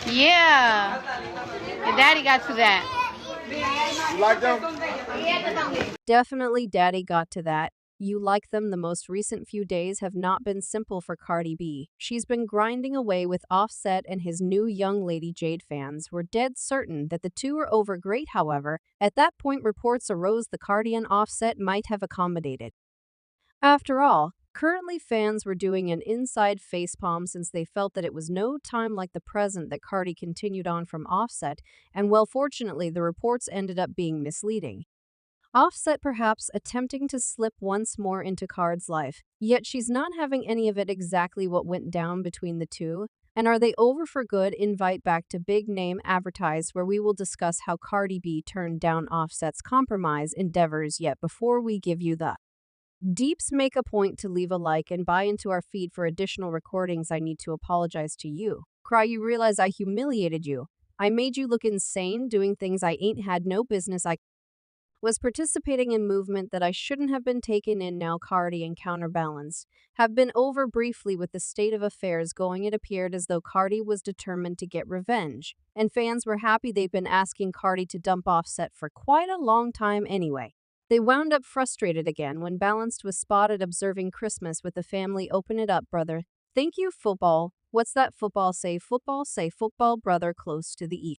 Yeah. Your daddy got to that. You like them? Definitely Daddy got to that. You like them. The most recent few days have not been simple for Cardi B. She's been grinding away with Offset, and his new young lady Jade. Fans were dead certain that the two are over. Great, however, at that point reports arose the Cardi and Offset might have accommodated. After all, currently fans were doing an inside facepalm since they felt that it was no time like the present that Cardi continued on from Offset, and well, fortunately, the reports ended up being misleading. Offset perhaps attempting to slip once more into Card's life, yet she's not having any of it. Exactly what went down between the two, and are they over for good? Invite back to Big Name Advertise, where we will discuss how Cardi B turned down Offset's compromise endeavors. Yet before we give you the deeps, make a point to leave a like and buy into our feed for additional recordings. I need to apologize to you. Cry, you realize I humiliated you. I made you look insane doing things I ain't had no business. I was participating in movement that I shouldn't have been taken in. Now Cardi and Counterbalance have been over briefly with the state of affairs going. It appeared as though Cardi was determined to get revenge, and fans were happy. They've been asking Cardi to dump Offset for quite a long time anyway. They wound up frustrated again when Balanced was spotted observing Christmas with the family. Open it up, brother. Thank you, football. What's that? Football say football, brother, close to the E.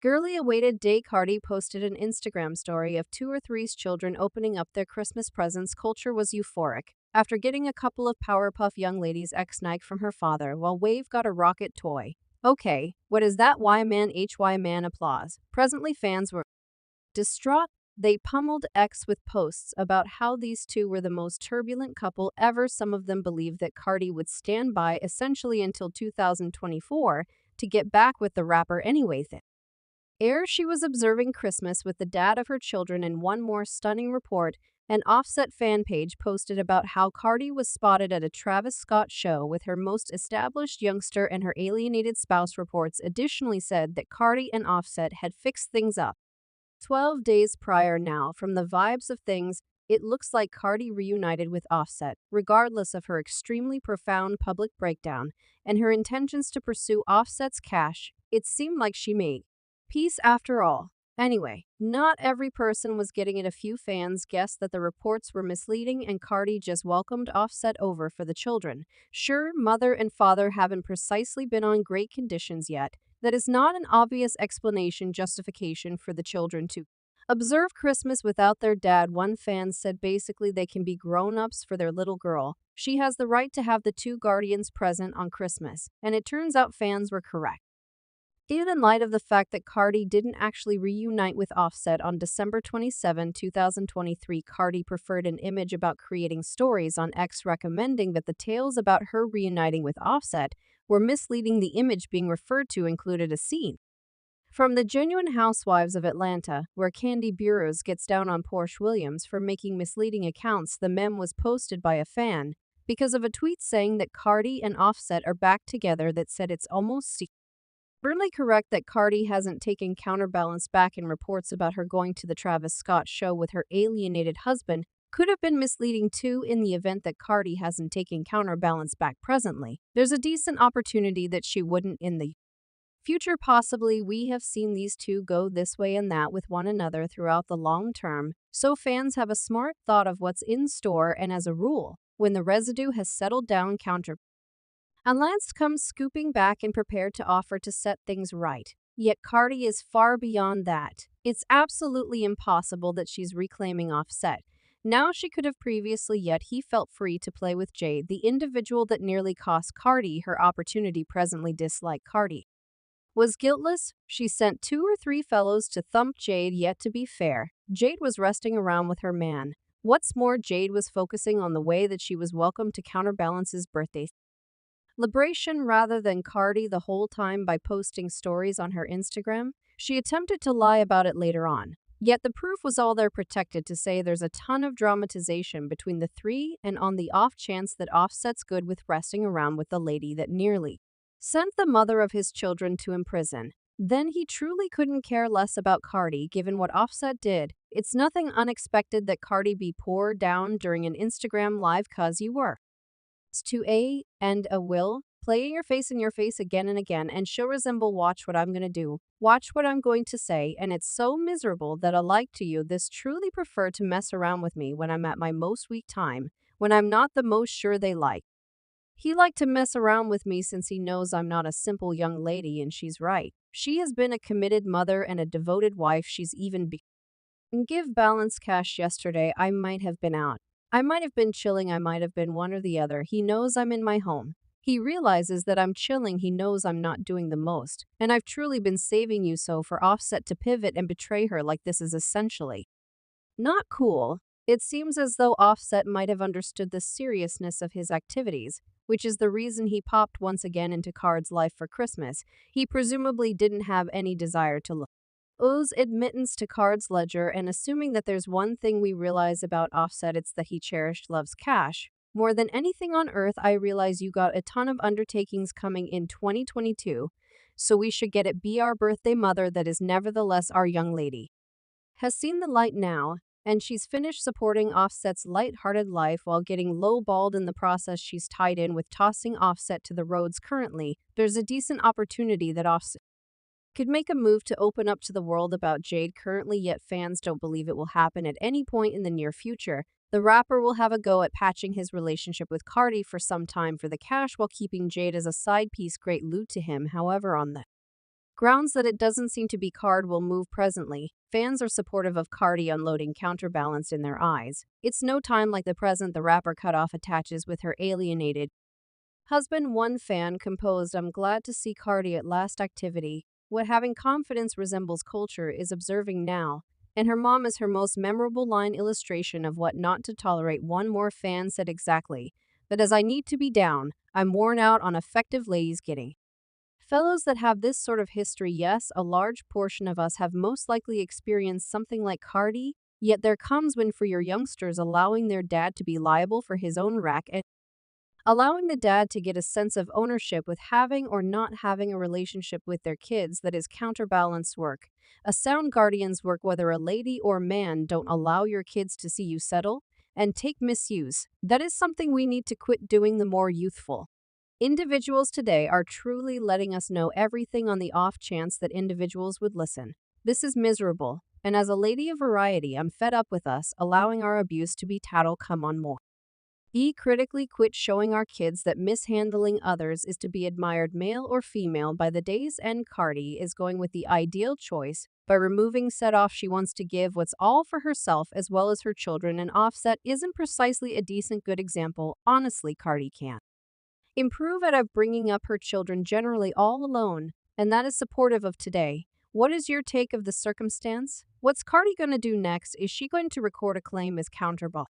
Girly awaited day. Cardi posted an Instagram story of 2 or 3's children opening up their Christmas presents. Culture was euphoric after getting a couple of Powerpuff young ladies ex-Nike from her father, while Wave got a rocket toy. Okay, what is that? Why man HY man applause. Presently fans were distraught. They pummeled X with posts about how these two were the most turbulent couple ever. Some of them believed that Cardi would stand by essentially until 2024 to get back with the rapper anyway. She was observing Christmas with the dad of her children. In one more stunning report, an Offset fan page posted about how Cardi was spotted at a Travis Scott show with her most established youngster and her alienated spouse. Reports additionally said that Cardi and Offset had fixed things up 12 days prior. Now, from the vibes of things, it looks like Cardi reunited with Offset, regardless of her extremely profound public breakdown and her intentions to pursue Offset's cash. It seemed like she made peace after all. Anyway, not every person was getting it. A few fans guessed that the reports were misleading and Cardi just welcomed Offset over for the children. Sure, mother and father haven't precisely been on great conditions yet. That is not an obvious justification for the children to observe Christmas without their dad. One fan said basically they can be grown-ups for their little girl. She has the right to have the two guardians present on Christmas. And it turns out fans were correct. Even in light of the fact that Cardi didn't actually reunite with Offset on December 27, 2023, Cardi preferred an image about creating stories on X, recommending that the tales about her reuniting with Offset were misleading. The image being referred to included a scene from The Genuine Housewives of Atlanta, where Candy Burroughs gets down on Porsche Williams for making misleading accounts. The meme was posted by a fan because of a tweet saying that Cardi and Offset are back together that said it's almost certainly correct that Cardi hasn't taken Counterbalance back, and reports about her going to the Travis Scott show with her alienated husband could have been misleading too. In the event that Cardi hasn't taken Counterbalance back presently, there's a decent opportunity that she wouldn't in the future. Possibly. We have seen these two go this way and that with one another throughout the long term, so fans have a smart thought of what's in store, and as a rule, when the residue has settled down, Lance comes scooping back and prepared to offer to set things right. Yet Cardi is far beyond that. It's absolutely impossible that she's reclaiming Offset. Now she could have previously, yet he felt free to play with Jade, the individual that nearly cost Cardi her opportunity. Presently dislike Cardi was guiltless. She sent 2 or 3 fellows to thump Jade, yet to be fair, Jade was resting around with her man. What's more, Jade was focusing on the way that she was welcome to Counterbalance's birthday celebration rather than Cardi the whole time. By posting stories on her Instagram, she attempted to lie about it later on. Yet the proof was all there. Protected to say there's a ton of dramatization between the three, and on the off chance that Offset's good with resting around with the lady that nearly sent the mother of his children to imprison, then he truly couldn't care less about Cardi given what Offset did. It's nothing unexpected that Cardi be poured down during an Instagram live cause you were to a and a will playing your face in your face again and again, and she'll resemble watch what I'm gonna do, watch what I'm going to say, and it's so miserable that I like to you this truly prefer to mess around with me when I'm at my most weak time, when I'm not the most sure they like. He liked to mess around with me since he knows I'm not a simple young lady, and she's right. She has been a committed mother and a devoted wife. She's even give balance cash yesterday. I might have been out. I might have been chilling. I might have been one or the other. He knows I'm in my home. He realizes that I'm chilling. He knows I'm not doing the most. And I've truly been saving you so for Offset to pivot and betray her like this is essentially not cool. It seems as though Offset might have understood the seriousness of his activities, which is the reason he popped once again into Card's life for Christmas. He presumably didn't have any desire to owes admittance to Card's ledger, and assuming that there's one thing we realize about Offset, it's that he cherished loves cash. More than anything on earth, I realize you got a ton of undertakings coming in 2022, so we should get it. Be our birthday mother that is nevertheless our young lady. Has seen the light now, and she's finished supporting Offset's light-hearted life while getting low-balled in the process. She's tied in with tossing Offset to the roads currently. There's a decent opportunity that Offset could make a move to open up to the world about Jade currently, yet fans don't believe it will happen at any point in the near future. The rapper will have a go at patching his relationship with Cardi for some time for the cash while keeping Jade as a side piece. Great loot to him, however, on the grounds that it doesn't seem to be Card will move presently. Fans are supportive of Cardi unloading counterbalanced in their eyes. It's no time like the present. The rapper cut off attaches with her alienated husband. One fan composed, "I'm glad to see Cardi at last activity. What having confidence resembles culture is observing now." And her mom is her most memorable line illustration of what not to tolerate. One more fan said exactly that as I need to be down, I'm worn out on effective ladies getting. Fellows that have this sort of history, yes, a large portion of us have most likely experienced something like Cardi, yet there comes when for your youngsters allowing their dad to be liable for his own rack and allowing the dad to get a sense of ownership with having or not having a relationship with their kids that is counterbalanced work. A sound guardian's work, whether a lady or man. Don't allow your kids to see you settle and take misuse. That is something we need to quit doing. The more youthful individuals today are truly letting us know everything on the off chance that individuals would listen. This is miserable, and as a lady of variety, I'm fed up with us allowing our abuse to be tattle. Come on, more. Critically quit showing our kids that mishandling others is to be admired, male or female, by the day's end. Cardi is going with the ideal choice by removing set off. She wants to give what's all for herself as well as her children, and Offset isn't precisely a decent good example. Honestly, Cardi can't improve at of bringing up her children generally all alone, and that is supportive of today. What is your take of the circumstance? What's Cardi gonna do next? Is she going to record a claim as counterbalanced?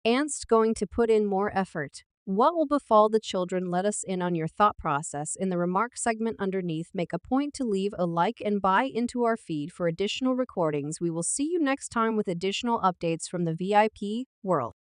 Anst going to put in more effort? What will befall the children? Let us in on your thought process in the remarks segment underneath. Make a point to leave a like and buy into our feed for additional recordings. We will see you next time with additional updates from the VIP world.